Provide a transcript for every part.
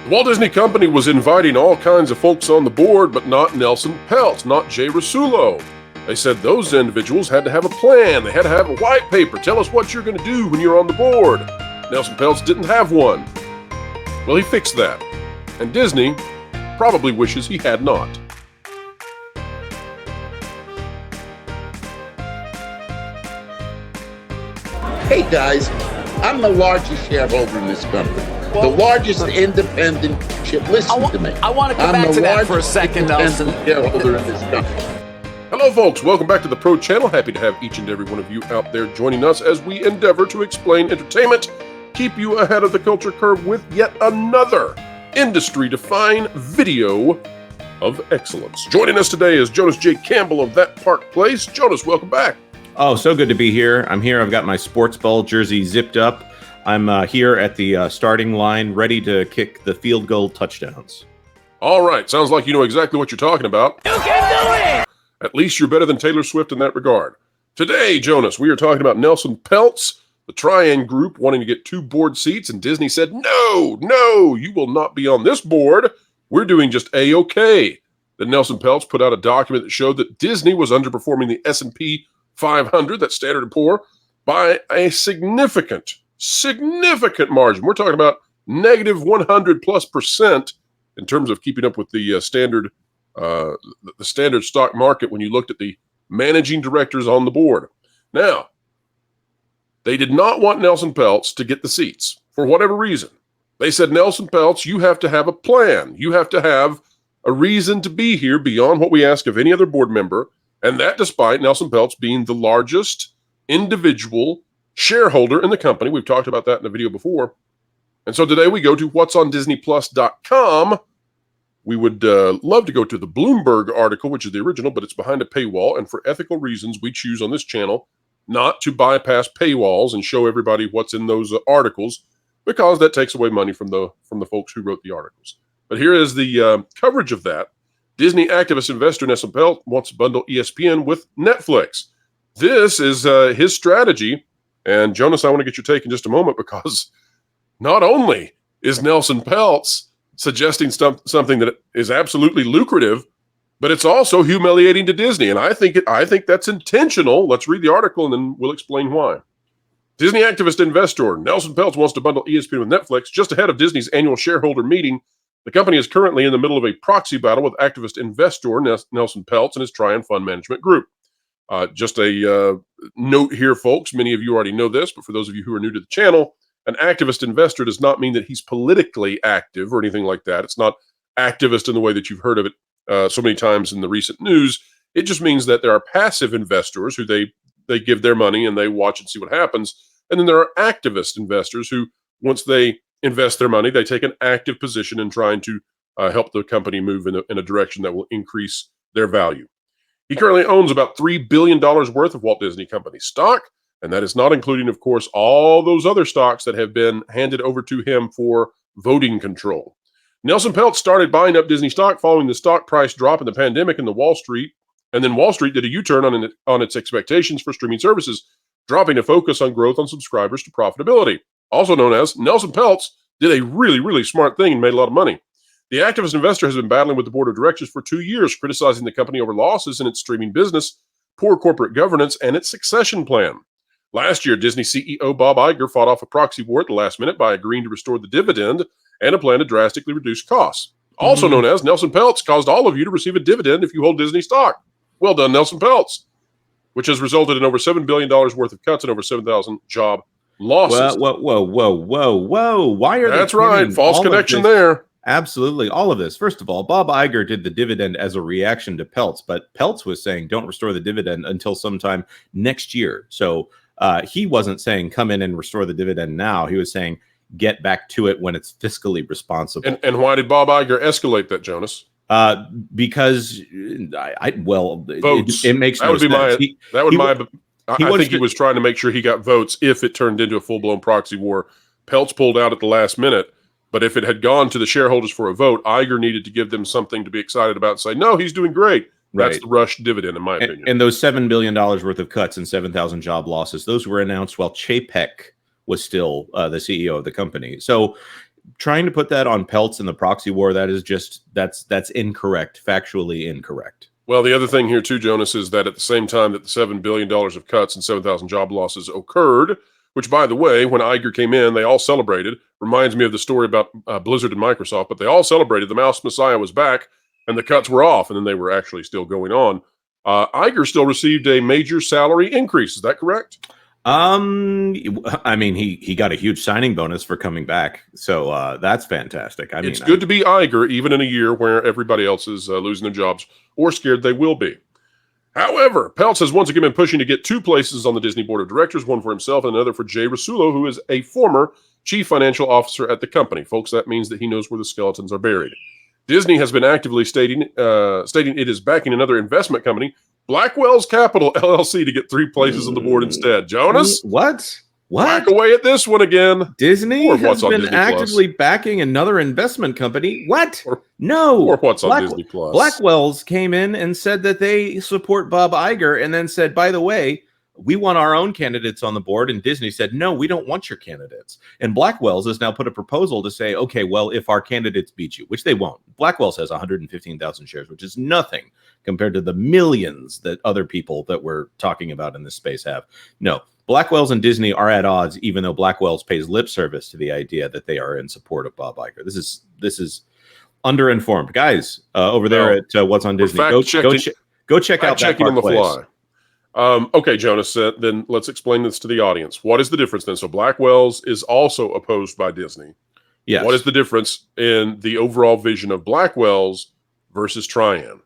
The Walt Disney Company was inviting all kinds of folks on the board, but not Nelson Peltz, not Jay Rasulo. They said those individuals had to have a plan. They had to have a white paper. Tell us what you're going to do when you're on the board. Nelson Peltz didn't have one. Well, he fixed that. And Disney probably wishes he had not. Hey guys, I'm the largest shareholder in this company. The largest independent listen to me. I want to come back to that for a second, Nelson. Shareholder in this company. Hello, folks. Welcome back to the Pro Channel. Happy to have each and every one of you out there joining us as we endeavor to explain entertainment, keep you ahead of the culture curve with yet another industry-defined video of excellence. Joining us today is Jonas J. Campbell of That Park Place. Jonas, welcome back. Oh, so good to be here. I'm here. I've got my sports ball jersey zipped up. I'm here at the starting line, ready to kick the field goal touchdowns. All right. Sounds like you know exactly what you're talking about. You can do it! At least you're better than Taylor Swift in that regard. Today, Jonas, we are talking about Nelson Peltz, the Trian group wanting to get 2 board seats, and Disney said, no, you will not be on this board. We're doing just A-OK. Then Nelson Peltz put out a document that showed that Disney was underperforming the S&P 500, that's Standard & Poor, by a significant margin. We're talking about negative 100+% in terms of keeping up with the standard stock market when you looked at the managing directors on the board. Now, they did not want Nelson Peltz to get the seats for whatever reason. They said, Nelson Peltz, you have to have a plan. You have to have a reason to be here beyond what we ask of any other board member. And that despite Nelson Peltz being the largest individual shareholder in the company. We've talked about that in a video before. And so today we go to whatsondisneyplus.com. We would love to go to the Bloomberg article, which is the original, but it's behind a paywall. And for ethical reasons, we choose on this channel not to bypass paywalls and show everybody what's in those articles, because that takes away money from the folks who wrote the articles. But here is the coverage of that. Disney activist investor Nelson Peltz wants to bundle ESPN with Netflix. This is his strategy. And Jonas, I want to get your take in just a moment, because not only is Nelson Peltz suggesting something that is absolutely lucrative, but it's also humiliating to Disney. And I think that's intentional. Let's read the article and then we'll explain why. Disney activist investor Nelson Peltz wants to bundle ESPN with Netflix just ahead of Disney's annual shareholder meeting. The company is currently in the middle of a proxy battle with activist investor Nelson Peltz and his Trian Fund Management Group. Just a note here, folks. Many of you already know this, but for those of you who are new to the channel, an activist investor does not mean that he's politically active or anything like that. It's not activist in the way that you've heard of it so many times in the recent news. It just means that there are passive investors who they give their money and they watch and see what happens. And then there are activist investors who, once they invest their money, they take an active position in trying to help the company move in a direction that will increase their value. He currently owns about $3 billion worth of Walt Disney Company stock, and that is not including, of course, all those other stocks that have been handed over to him for voting control. Nelson Peltz started buying up Disney stock following the stock price drop in the pandemic in the Wall Street, and then Wall Street did a U-turn on its expectations for streaming services, dropping a focus on growth on subscribers to profitability. Also known as Nelson Peltz did a really, really smart thing and made a lot of money. The activist investor has been battling with the board of directors for 2 years, criticizing the company over losses in its streaming business, poor corporate governance, and its succession plan. Last year, Disney CEO Bob Iger fought off a proxy war at the last minute by agreeing to restore the dividend and a plan to drastically reduce costs. Also known as Nelson Peltz caused all of you to receive a dividend if you hold Disney stock. Well done, Nelson Peltz, which has resulted in over $7 billion worth of cuts and over 7,000 job losses. Whoa. Why are That's right. False connection there. Absolutely. All of this. First of all, Bob Iger did the dividend as a reaction to Peltz, but Peltz was saying don't restore the dividend until sometime next year. So he wasn't saying come in and restore the dividend now. He was saying get back to it when it's fiscally responsible. And why did Bob Iger escalate that, Jonas? Because votes. It makes no sense. I think he was trying to make sure he got votes if it turned into a full-blown proxy war. Peltz pulled out at the last minute, but if it had gone to the shareholders for a vote, Iger needed to give them something to be excited about and say, no, he's doing great. That's the rush dividend, in my opinion. And those $7 billion worth of cuts and 7,000 job losses, those were announced while Chapek was still the CEO of the company. So trying to put that on Peltz in the proxy war, that is just that's incorrect, factually incorrect. Well, the other thing here too, Jonas, is that at the same time that the $7 billion of cuts and 7,000 job losses occurred, which, by the way, when Iger came in, they all celebrated. Reminds me of the story about Blizzard and Microsoft, but they all celebrated. The Mouse Messiah was back, and the cuts were off, and then they were actually still going on. Iger still received a major salary increase. Is that correct? I mean, he got a huge signing bonus for coming back, so that's fantastic. I mean, it's good to be Iger, even in a year where everybody else is losing their jobs or scared they will be. However, Peltz has once again been pushing to get 2 places on the Disney board of directors, one for himself and another for Jay Rasulo, who is a former chief financial officer at the company. Folks, that means that he knows where the skeletons are buried. Disney has been actively stating it is backing another investment company, Blackwell's Capital LLC, to get 3 places on the board instead. Jonas? What? Whack away at this one again. Disney has been Disney actively backing another investment company. What? No. Or what's on Disney Plus. Blackwell's came in and said that they support Bob Iger and then said, by the way, we want our own candidates on the board. And Disney said, no, we don't want your candidates. And Blackwell's has now put a proposal to say, okay, well, if our candidates beat you, which they won't. Blackwell's has 115,000 shares, which is nothing compared to the millions that other people that we're talking about in this space have. No. Blackwell's and Disney are at odds, even though Blackwell's pays lip service to the idea that they are in support of Bob Iger. This is underinformed, guys. Over there at What's on Disney, go check out that on the fly. Okay, Jonas. Then let's explain this to the audience. What is the difference then? So Blackwell's is also opposed by Disney. Yes. What is the difference in the overall vision of Blackwell's versus Trian?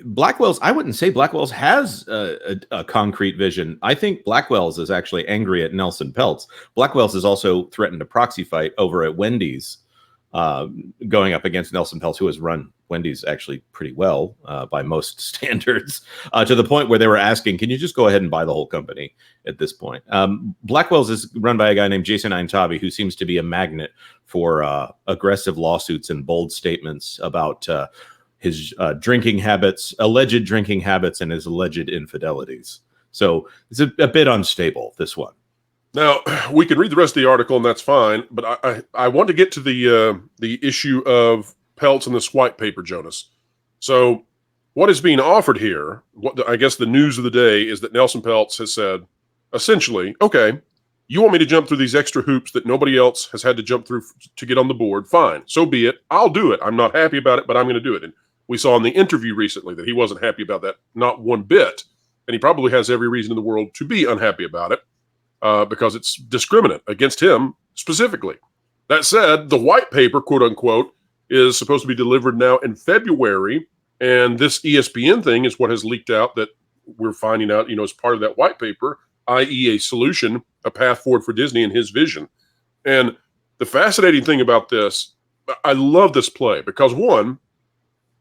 Blackwell's, I wouldn't say Blackwell's has a concrete vision. I think Blackwell's is actually angry at Nelson Peltz. Blackwell's has also threatened a proxy fight over at Wendy's, going up against Nelson Peltz, who has run Wendy's actually pretty well by most standards, to the point where they were asking, can you just go ahead and buy the whole company at this point? Blackwell's is run by a guy named Jason Aintabi, who seems to be a magnet for aggressive lawsuits and bold statements about his drinking habits, alleged drinking habits, and his alleged infidelities. So it's a bit unstable, this one. Now, we can read the rest of the article, and that's fine, but I want to get to the issue of Peltz and this white paper, Jonas. So what is being offered here, I guess the news of the day is that Nelson Peltz has said, essentially, okay, you want me to jump through these extra hoops that nobody else has had to jump through to get on the board? Fine, so be it. I'll do it. I'm not happy about it, but I'm going to do it. And we saw in the interview recently that he wasn't happy about that, not one bit. And he probably has every reason in the world to be unhappy about it because it's discriminate against him specifically. That said, the white paper, quote unquote, is supposed to be delivered now in February. And this ESPN thing is what has leaked out that we're finding out, as part of that white paper, i.e. a solution, a path forward for Disney and his vision. And the fascinating thing about this, I love this play because, one,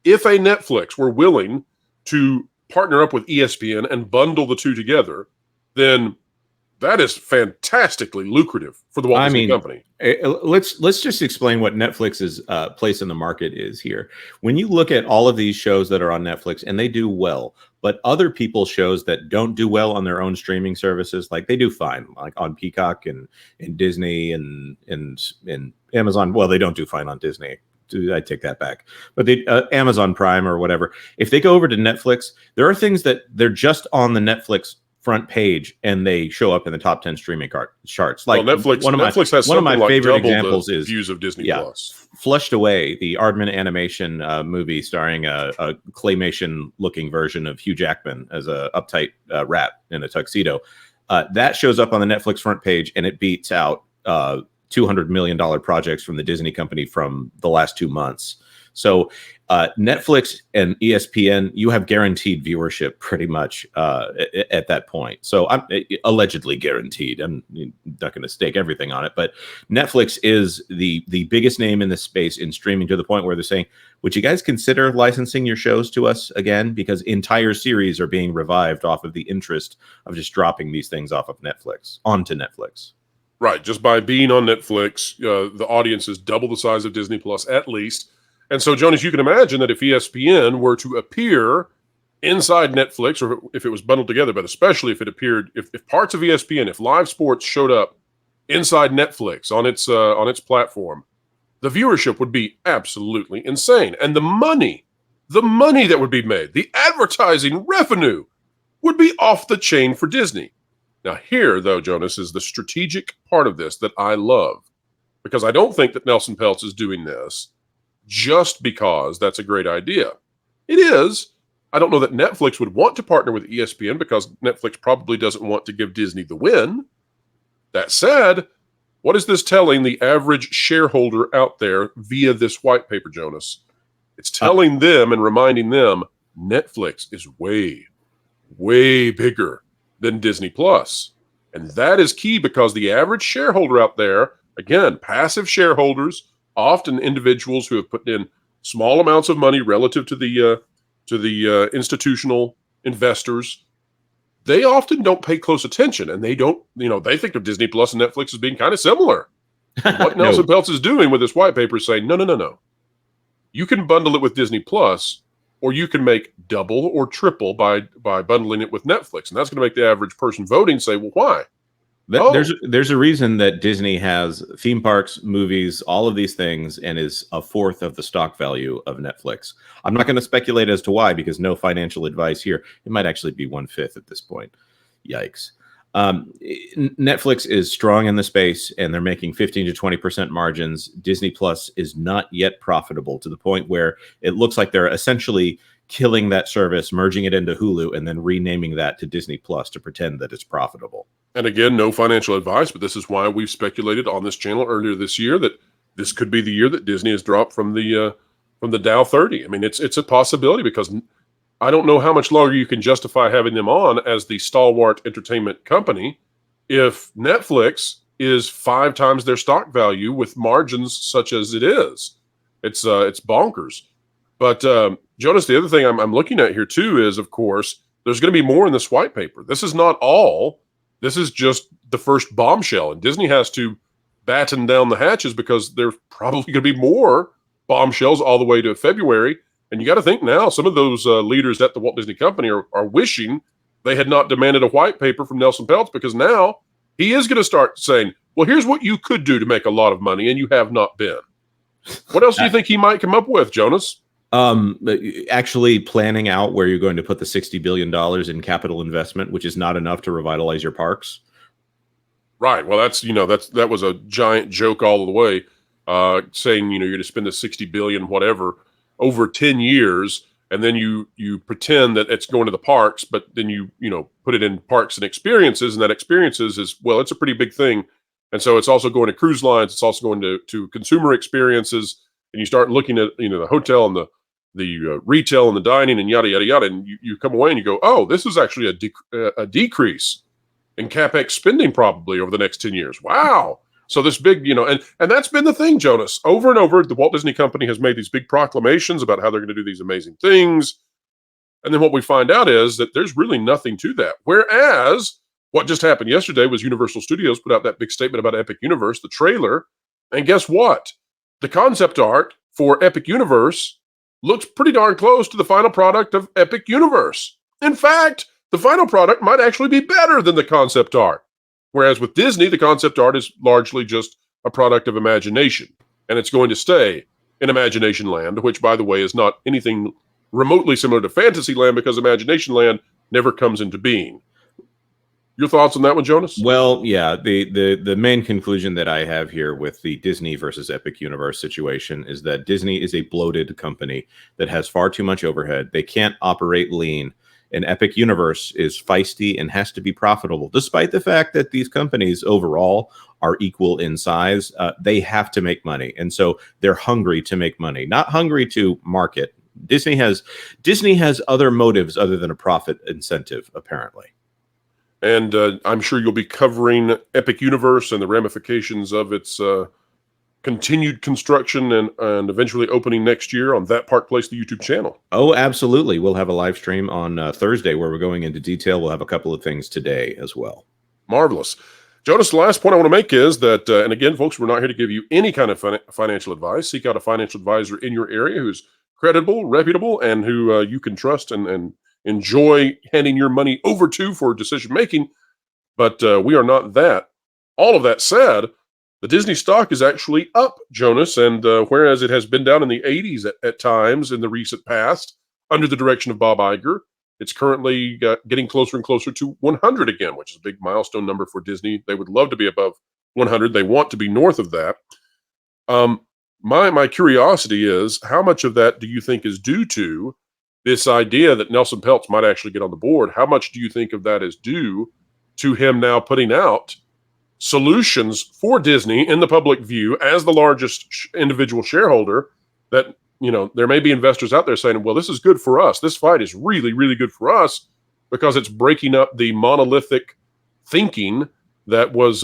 if a Netflix were willing to partner up with ESPN and bundle the two together, then that is fantastically lucrative for the Walt Disney Company. Let's just explain what Netflix's place in the market is here. When you look at all of these shows that are on Netflix, and they do well, but other people's shows that don't do well on their own streaming services, like they do fine, like on Peacock and Disney and Amazon. Well, they don't do fine on Disney. I take that back. But Amazon Prime or whatever, if they go over to Netflix, there are things that they're just on the Netflix front page and they show up in the top 10 streaming charts. Like Netflix has one of my like favorite examples is views of Disney Plus. Flushed Away, the Aardman animation movie starring a claymation looking version of Hugh Jackman as a uptight rat in a tuxedo. That shows up on the Netflix front page and it beats out $200 million projects from the Disney company from the last 2 months. So Netflix and ESPN, you have guaranteed viewership pretty much at that point. So I'm allegedly guaranteed. I'm not going to stake everything on it, but Netflix is the biggest name in this space in streaming, to the point where they're saying, would you guys consider licensing your shows to us again? Because entire series are being revived off of the interest of just dropping these things off of Netflix onto Netflix. Right. Just by being on Netflix, the audience is double the size of Disney Plus at least. And so, Jonas, you can imagine that if ESPN were to appear inside Netflix, or if it was bundled together, but especially if it appeared, if parts of ESPN, if live sports showed up inside Netflix on its platform, the viewership would be absolutely insane. And the money that would be made, the advertising revenue would be off the chain for Disney. Now here, though, Jonas, is the strategic part of this that I love, because I don't think that Nelson Peltz is doing this just because that's a great idea. It is. I don't know that Netflix would want to partner with ESPN because Netflix probably doesn't want to give Disney the win. That said, what is this telling the average shareholder out there via this white paper, Jonas? It's telling them and reminding them Netflix is way, way bigger than Disney Plus. And that is key because the average shareholder out there, again, passive shareholders, often individuals who have put in small amounts of money relative to the institutional investors, they often don't pay close attention, and they don't, they think of Disney Plus and Netflix as being kind of similar. What Nelson Peltz is doing with this white paper is saying, no. You can bundle it with Disney Plus, or you can make double or triple by bundling it with Netflix. And that's going to make the average person voting say, well, why? There's a reason that Disney has theme parks, movies, all of these things, and is a fourth of the stock value of Netflix. I'm not going to speculate as to why, because no financial advice here. It might actually be 1/5 at this point. Yikes. Netflix is strong in the space, and they're making 15 to 20% margins. Disney Plus is not yet profitable to the point where it looks like they're essentially killing that service, merging it into Hulu, and then renaming that to Disney Plus to pretend that it's profitable. And again, no financial advice, but this is why we've speculated on this channel earlier this year that this could be the year that Disney has dropped from the Dow 30. I mean, it's a possibility because I don't know how much longer you can justify having them on as the stalwart entertainment company if Netflix is 5 times their stock value with margins such as it is. It's bonkers. But Jonas, the other thing I'm looking at here too is, of course, there's going to be more in this white paper. This is not all. This is just the first bombshell, and Disney has to batten down the hatches because there's probably going to be more bombshells all the way to February. And you got to think now, some of those leaders at the Walt Disney Company are wishing they had not demanded a white paper from Nelson Peltz, because now he is going to start saying, well, here's what you could do to make a lot of money, and you have not been. What else do you think he might come up with, Jonas? Actually planning out where you're going to put the $60 billion in capital investment, which is not enough to revitalize your parks. Right. Well, that was a giant joke all the way, saying, you're going to spend the $60 billion, whatever, over 10 years. And then you pretend that it's going to the parks, but then you put it in parks and experiences. And that experiences is, well, it's a pretty big thing. And so it's also going to cruise lines. It's also going to consumer experiences. And you start looking at, the hotel and the retail and the dining and yada, yada, yada. And you come away and you go, oh, this is actually a decrease in CapEx spending probably over the next 10 years. Wow. So this big, and that's been the thing, Jonas. Over and over, the Walt Disney Company has made these big proclamations about how they're going to do these amazing things. And then what we find out is that there's really nothing to that. Whereas what just happened yesterday was Universal Studios put out that big statement about Epic Universe, the trailer. And guess what? The concept art for Epic Universe looks pretty darn close to the final product of Epic Universe. In fact, the final product might actually be better than the concept art. Whereas with Disney, the concept art is largely just a product of imagination. And it's going to stay in Imagination Land, which, by the way, is not anything remotely similar to Fantasyland because Imagination Land never comes into being. Your thoughts on that one, Jonas? Well, yeah, the main conclusion that I have here with the Disney versus Epic Universe situation is that Disney is a bloated company that has far too much overhead. They can't operate lean. And Epic Universe is feisty and has to be profitable, despite the fact that these companies overall are equal in size. They have to make money, and so they're hungry to make money, not hungry to market. Disney has other motives other than a profit incentive, apparently. And I'm sure you'll be covering Epic Universe and the ramifications of its continued construction and eventually opening next year on That Park Place, the YouTube channel. Oh, absolutely. We'll have a live stream on Thursday where we're going into detail. We'll have a couple of things today as well. Marvelous. Jonas, the last point I want to make is that, and again, folks, we're not here to give you any kind of financial advice. Seek out a financial advisor in your area who's credible, reputable, and who you can trust and enjoy handing your money over to for decision making. But we are not that. all of that said, the Disney stock is actually up, Jonas, and whereas it has been down in the 80s at times in the recent past under the direction of Bob Iger, it's currently getting closer and closer to 100 again, which is a big milestone number for Disney. They would love to be above 100. They want to be north of that. My curiosity is, how much of that do you think is due to this idea that Nelson Peltz might actually get on the board? How much do you think of that is due to him now putting out solutions for Disney in the public view as the largest individual shareholder, that, you know, there may be investors out there saying, well, this is good for us. This fight is really, really good for us because it's breaking up the monolithic thinking that was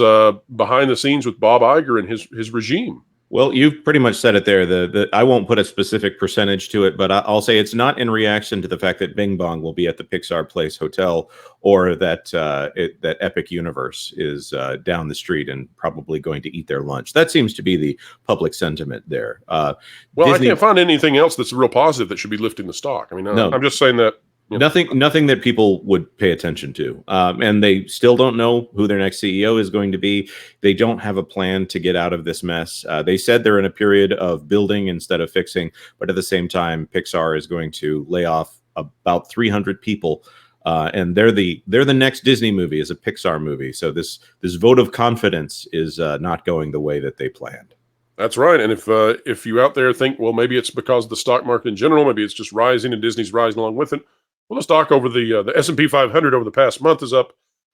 behind the scenes with Bob Iger and his regime. Well, you've pretty much said it there. I won't put a specific percentage to it, but I'll say it's not in reaction to the fact that Bing Bong will be at the Pixar Place Hotel, or that that Epic Universe is down the street and probably going to eat their lunch. That seems to be the public sentiment there. Well, Disney, I can't find anything else that's real positive that should be lifting the stock. I mean, no. I'm just saying that. You know. Nothing that people would pay attention to. And they still don't know who their next CEO is going to be. They don't have a plan to get out of this mess. They said they're in a period of building instead of fixing, but at the same time, Pixar is going to lay off about 300 people. And they're the next Disney movie is a Pixar movie. So this vote of confidence is not going the way that they planned. That's right. And if you out there think, well, maybe it's because of the stock market in general, maybe it's just rising and Disney's rising along with it. Well, the stock over the S&P 500 over the past month is up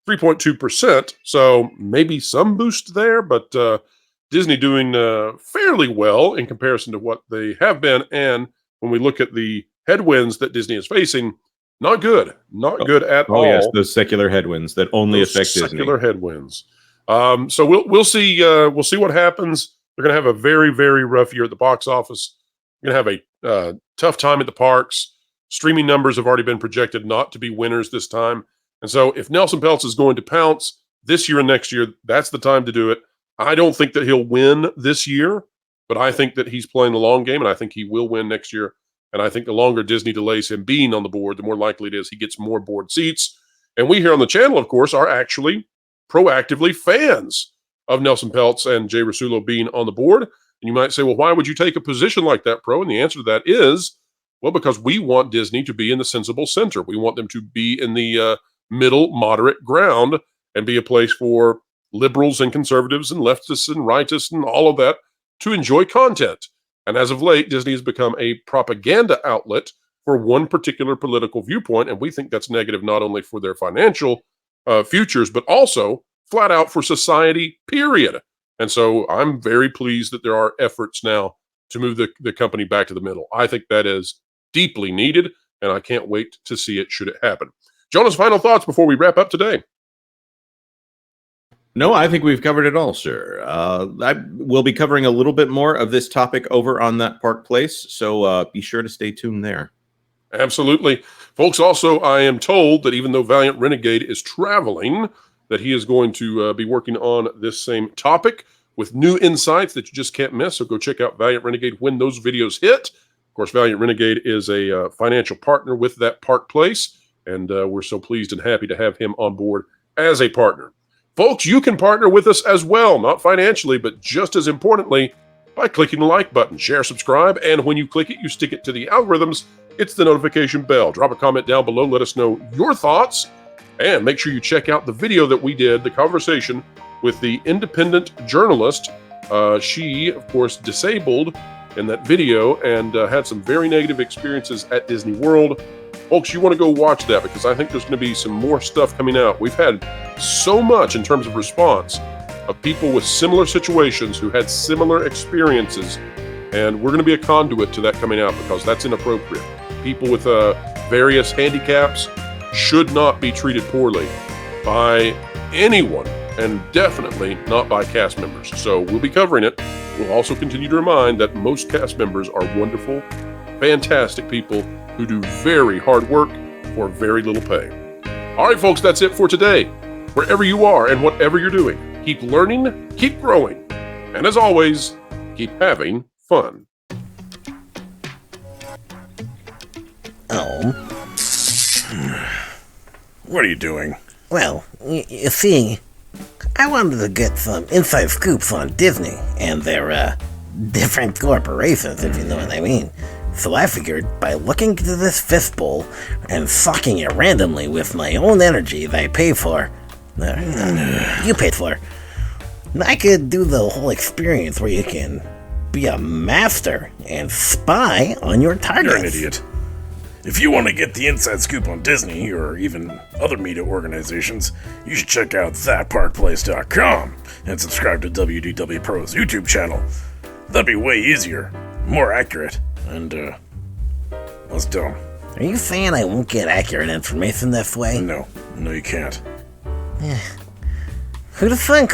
3.2%. So maybe some boost there, but Disney doing fairly well in comparison to what they have been. And when we look at the headwinds that Disney is facing, not good. Not good at all. Oh, yes, those secular headwinds that only affect Disney. Secular headwinds. So we'll see what happens. They're going to have a very, very rough year at the box office. They're going to have a tough time at the parks. Streaming numbers have already been projected not to be winners this time. And so if Nelson Peltz is going to pounce this year and next year, that's the time to do it. I don't think that he'll win this year, but I think that he's playing the long game, and I think he will win next year. And I think the longer Disney delays him being on the board, the more likely it is he gets more board seats. And we here on the channel, of course, are actually proactively fans of Nelson Peltz and Jay Rasulo being on the board. And you might say, well, why would you take a position like that, Pro? And the answer to that is, well, because we want Disney to be in the sensible center. We want them to be in the middle, moderate ground and be a place for liberals and conservatives and leftists and rightists and all of that to enjoy content. And as of late, Disney has become a propaganda outlet for one particular political viewpoint. And we think that's negative not only for their financial futures, but also flat out for society, period. And so I'm very pleased that there are efforts now to move the company back to the middle. I think that is deeply needed, and I can't wait to see it should it happen. Jonas, final thoughts before we wrap up today? No, I think we've covered it all, sir. I will be covering a little bit more of this topic over on that Park Place, so be sure to stay tuned there. Absolutely. Folks, also, I am told that even though Valiant Renegade is traveling, that he is going to be working on this same topic with new insights that you just can't miss. So go check out Valiant Renegade when those videos hit. Of course, Valiant Renegade is a financial partner with that Park Place, and we're so pleased and happy to have him on board as a partner. Folks, you can partner with us as well, not financially, but just as importantly, by clicking the like button, share, subscribe, and when you click it, you stick it to the algorithms. It's the notification bell. Drop a comment down below. Let us know your thoughts, and make sure you check out the video that we did, the conversation with the independent journalist. She, of course, disabled in that video and had some very negative experiences at Disney World. Folks, you want to go watch that because I think there's going to be some more stuff coming out. We've had so much in terms of response of people with similar situations who had similar experiences, and we're going to be a conduit to that coming out because that's inappropriate. People with various handicaps should not be treated poorly by anyone, and definitely not by cast members. So we'll be covering it. We'll also continue to remind that most cast members are wonderful, fantastic people who do very hard work for very little pay. All right, folks, that's it for today. Wherever you are and whatever you're doing, keep learning, keep growing, and as always, keep having fun. Oh. What are you doing? Well, you see, I wanted to get some inside scoops on Disney and their different corporations, if you know what I mean. So I figured by looking into this fistbowl and sucking it randomly with my own energy that I pay for, you paid for, I could do the whole experience where you can be a master and spy on your targets. You're an idiot. If you want to get the inside scoop on Disney or even other media organizations, you should check out thatparkplace.com and subscribe to WDW Pro's YouTube channel. That'd be way easier, more accurate, and less dumb. Are you saying I won't get accurate information this way? No, you can't. Who'd have think?